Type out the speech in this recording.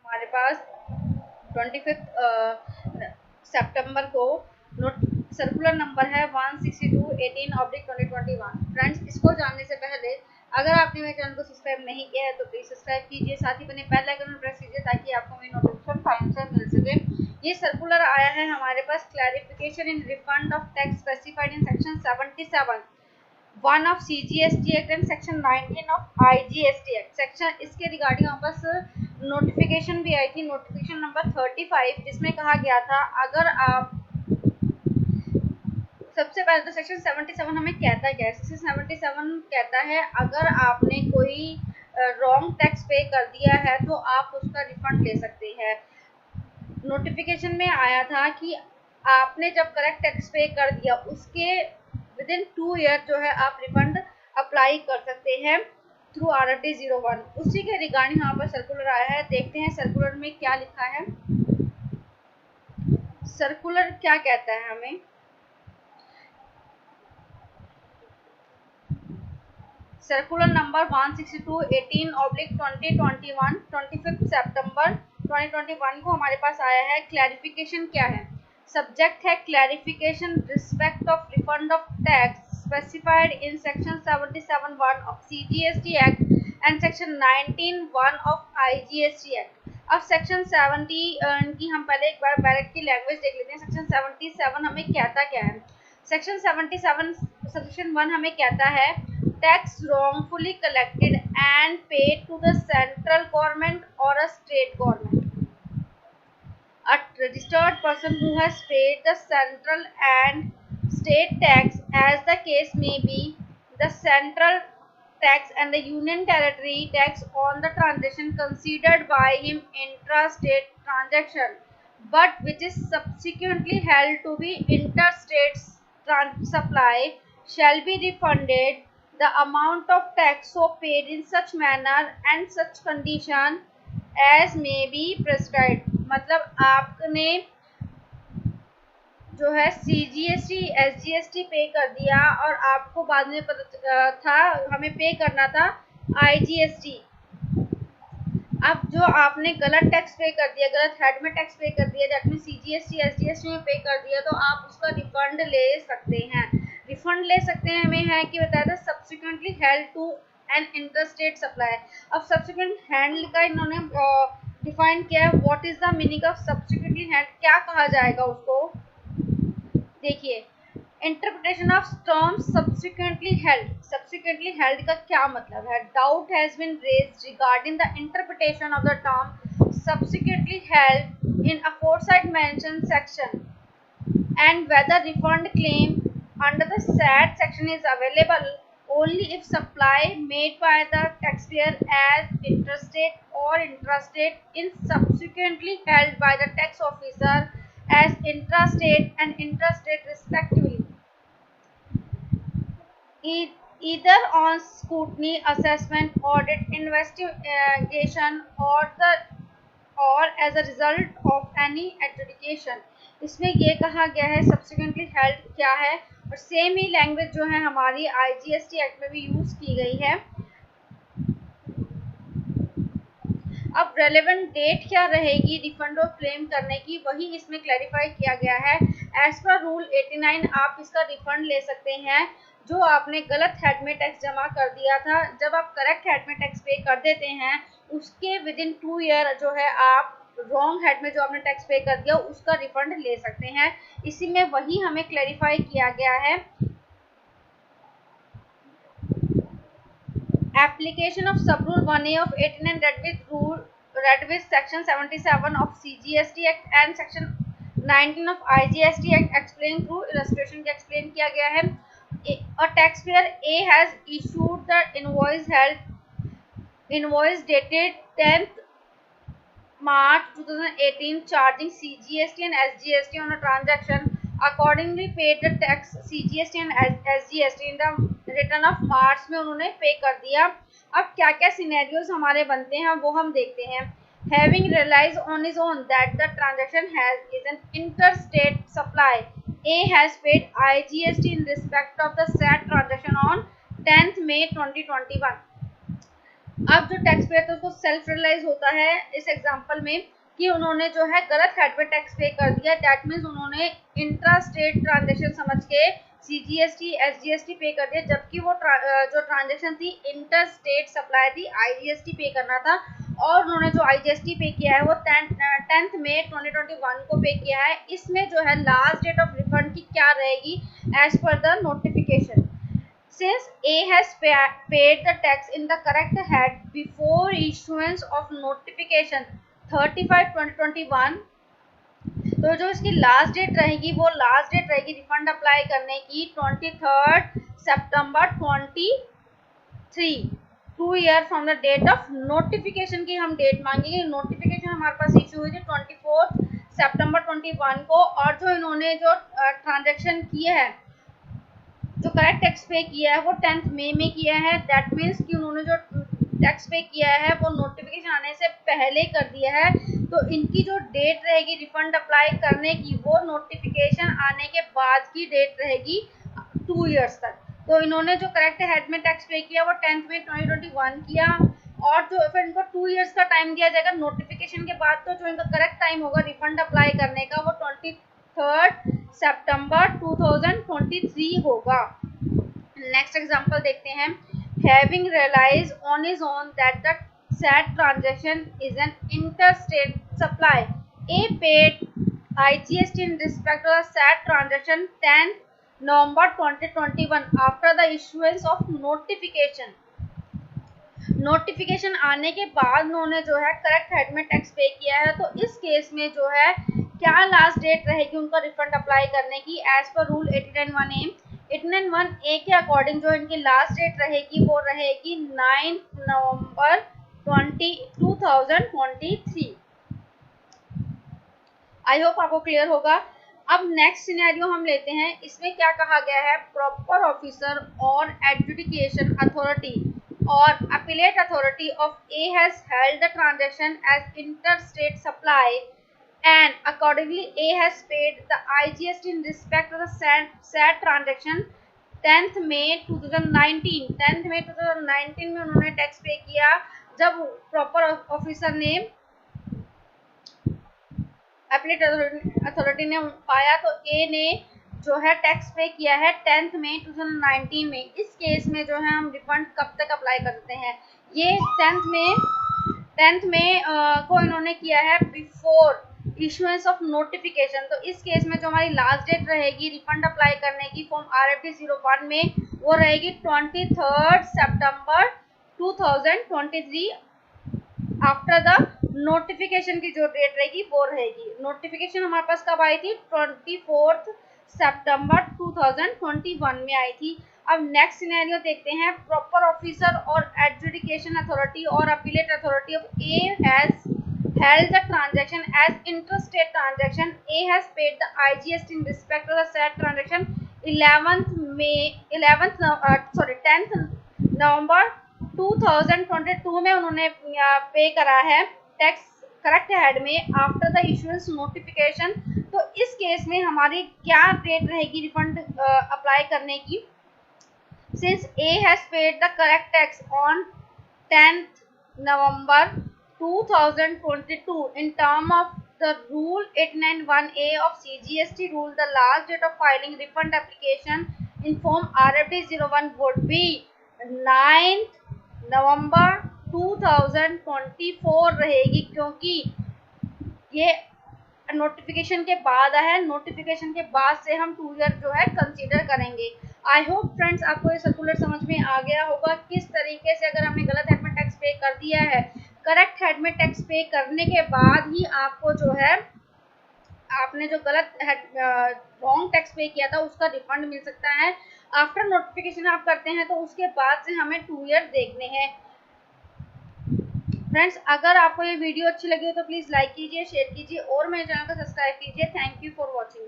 हमारे पास 25 सितंबर को circular number है 162/18/2021। फ्रेंड्स, इसको जानने से पहले अगर आपने मेरे चैनल को सब्सक्राइब नहीं किया है तो प्लीज सब्सक्राइब कीजिए, साथ ही बने बेल आइकन प्रेस कीजिए ताकि आपको मेरी नोटिफिकेशन टाइम से मिल सके। ये सर्कुलर आया है हमारे पास clarification in refund of tax specified in section 77 1 of CGST act and section 19 of IGST act. Section इसके रिगार्डिंग वापस नोटिफिकेशन भी आई थी, नोटिफिकेशन नंबर 35, जिसमें कहा गया था अगर आप सबसे पहले तो सेक्शन 77 हमें कहता क्या है। सेक्शन 77 कहता है अगर आपने कोई रॉन्ग टैक्स पे कर दिया है तो आप उसका रिफंड ले सकते हैं। नोटिफिकेशन में आया था कि आपने जब करेक्ट टैक्स पे कर दिया उसके विदिन 2 ईयर जो है आप रिफंड अप्लाई कर सकते हैं थ्रू RRT 01। उसी के रिगार्डिंग यहाँ पर सर्कुलर आया है। देखते हैं सर्कुलर में क्या लिखा है। सर्कुलर क्या कहता है हमें। सर्कुलर नंबर 162/18/2021 25 सितंबर 2021 को हमारे पास आया है। क्लैरिफिकेशन क्या है। सब्जेक्ट है clarification respect of refund of tax specified in section 77(1) of CGST act and section 19(1) of IGST act. अब सेक्शन 70 की हम पहले एक बार बैरेट की लैंग्वेज देख लेते हैं। सेक्शन 77 हमें कहता क्या है। सेक्शन 77 सेक्शन 1 हमें कहता है tax wrongfully collected and paid to the central government or a state government. A registered person who has paid the central and state tax, as the case may be, the central tax and the union territory tax on the transaction considered by him intra-state transaction, but which is subsequently held to be interstate supply, shall be refunded the amount of tax so paid in such manner and such condition as may be prescribed। मतलब आपने जो है CGST SGST पे कर दिया और आपको बाद में पता था हमें पे करना था IGST। अब जो आपने गलत टैक्स पे कर दिया, गलत हेड में टैक्स पे कर दिया, दैट मीन CGST SGST में पे कर दिया, तो आप उसका रिफंड ले सकते हैं। रिफंड ले सकते हैं हमें है कि बताया था subsequently held to an interstate supply. अब सब्सिक्वेंट हैंड का इन्होंने डिफाइन किया है। What is the meaning of subsequently hand, क्या कहा जाएगा उसको। देखिए, interpretation of term subsequently held का क्या मतलब है। Doubt has been raised regarding the interpretation of the term subsequently held in aforesaid mentioned section and whether refund claim under the said section is available only if supply made by the taxpayer as interstate or intrastate in subsequently held by the tax officer as intrastate and interstate respectively, either on scrutiny, assessment, audit, investigation or as a result of any adjudication। इसमें ये कहा गया है subsequently held क्या है, और same ही language जो है हमारी IGST एक्ट में भी यूज की गई है। अब रेलेवेंट डेट क्या रहेगी रिफंड और क्लेम करने की, वही इसमें क्लैरिफाई किया गया है। एज पर रूल 89 आप इसका रिफंड ले सकते हैं जो आपने गलत हेड में टैक्स जमा कर दिया था। जब आप करेक्ट हेड में टैक्स पे कर देते हैं उसके विदिन 2 ईयर जो है आप रॉन्ग हेड में जो आपने टैक्स पे कर दिया उसका रिफंड ले सकते हैं। इसी में वही हमें क्लैरिफाई किया गया है। Application of sub-rule 1A of 18 and read with section 77 of CGST Act and section 19 of IGST Act explained through illustration के explain किया गया है। A taxpayer A has issued the invoice dated 10th March 2018 charging CGST and SGST on a transaction, accordingly paid the tax CGST and SGST in the return of March में उन्होंने पे कर दिया। अब क्या क्या सिनेरियोज हमारे बनते हैं वो हम देखते हैं। Having realise on his own that the transaction is an interstate supply, A has paid IGST in respect of the said transaction on 10th May 2021। अब जो टैक्स पेयर था उसको सेल्फ रियलाइज होता है इस एग्जांपल में कि उन्होंने जो है गलत हेड पे टैक्स पे कर दिया। दैट मीन्स उन्होंने इंट्रा स्टेट ट्रांजेक्शन समझ के CGST SGST पे कर दिया, जबकि वो जो ट्रांजेक्शन थी इंटर स्टेट सप्लाई थी, IGST पे करना था। और उन्होंने जो IGST पे किया है वो 10 मई 2021 को पे किया है। इसमें जो है लास्ट डेट ऑफ रिफंड की क्या रहेगी as per the notification. Since A has paid the tax in the correct head before issuance of notification 35/2021, तो जो इसकी लास्ट डेट रहेगी वो लास्ट डेट रहेगी रिफंड अप्लाई करने की 23 सितंबर 23, 2 year from the date of notification की हम डेट मांगेंगे। नोटिफिकेशन हमारे पास इशू हुई थी 24 सितंबर 21 को, और जो इन्होंने जो ट्रांजेक्शन किए हैं, जो करेक्ट टैक्स पे किया है वो 10 मई में किया है। दैट मीन्स कि उन्होंने जो टैक्स पे किया है वो नोटिफिकेशन आने से पहले कर दिया है। तो इनकी जो डेट रहेगी रिफंड अप्लाई करने की वो नोटिफिकेशन आने के बाद की डेट रहेगी 2 इयर्स तक। तो इन्होंने जो करेक्ट हेड में टैक्स पे किया वो 10 मई 2021 किया, और जो फिर इनको 2 इयर्स का टाइम दिया जाएगा नोटिफिकेशन के बाद। तो जो इनका करेक्ट टाइम होगा रिफंड अप्लाई करने का वो 23 सितंबर 2023 होगा। नेक्स्ट एग्जांपल देखते हैं। Having realized on his own that the said transaction is an interstate supply, A paid IGST in respect of the said transaction 10 November 2021 after the issuance of notification. Notification आने के बाद उन्होंने जो है correct head में tax पे किया है। तो इस केस में जो है क्या लास्ट डेट रहेगी उनका रिफंड अप्लाई करने की as per rule 89(1)(a). 89(1)(a) के अकॉर्डिंग जो इनकी लास्ट डेट रहेगी वो रहेगी 9 नवंबर 2023। आई होप आपको क्लियर होगा। अब नेक्स्ट सिनेरियो हम लेते हैं। इसमें क्या कहा गया है, प्रॉपर ऑफिसर और adjudication authority or appellate authority of A has held the transaction as interstate supply, and accordingly A has paid the IGST in respect of the said transaction 10th May 2019। 10th May 2019 में उन्होंने tax पे किया। जब proper officer ने appellate authority ने पाया तो ए ने जो है टैक्स पे किया है 10th मई 2019 में। इस केस में जो है हम रिफंड कब तक अप्लाई कर सकते हैं, ये 10th में को इन्होंने किया है बिफोर इशुएंस ऑफ नोटिफिकेशन। तो इस केस में जो हमारी लास्ट डेट रहेगी रिफंड अप्लाई करने की फॉर्म RFD 01 में वो रहेगी 23 सितंबर 2023 आफ्टर द नोटिफिकेशन की जो डेट रहेगी वो रहेगी। नोटिफिकेशन हमारे पास कब आई थी, 24 सितंबर 2021 में आई थी। अब नेक्स्ट सिनेरियो देखते हैं। प्रॉपर ऑफिसर और एडजुडिकेशन अथॉरिटी और appellate authority of A has held the transaction as interstate transaction. A has paid the IGST in respect of the said transaction 10th नवंबर 2022 में उन्होंने पे करा है टैक्स करेक्ट हेड में आफ्टर द इशुएंस नोटिफिकेशन। तो इस case में हमारी क्या डेट रहेगी रिफंड अप्लाई करने की। Since A has paid the correct tax on 10th November 2022 in term of the rule 891A of CGST rule, the last date of filing refund application in form RFD 01 would be 9th November 2024 रहेगी, क्योंकि ये notification के बाद है। Notification के बाद से हम 2 ईयर जो है कंसीडर करेंगे। आई होप फ्रेंड्स आपको ये सर्कुलर समझ में आ गया होगा किस तरीके से अगर हमने गलत हेड में टैक्स पे कर दिया है, करेक्ट हेड में टैक्स पे करने के बाद ही आपको जो है आपने जो गलत रॉन्ग टैक्स पे किया था उसका रिफंड मिल सकता है। आफ्टर नोटिफिकेशन आप करते हैं तो उसके बाद से हमें 2 ईयर देखने हैं। फ्रेंड्स अगर आपको ये वीडियो अच्छी लगी हो तो प्लीज़ लाइक कीजिए, शेयर कीजिए और मेरे चैनल को सब्सक्राइब कीजिए। Thank you for watching.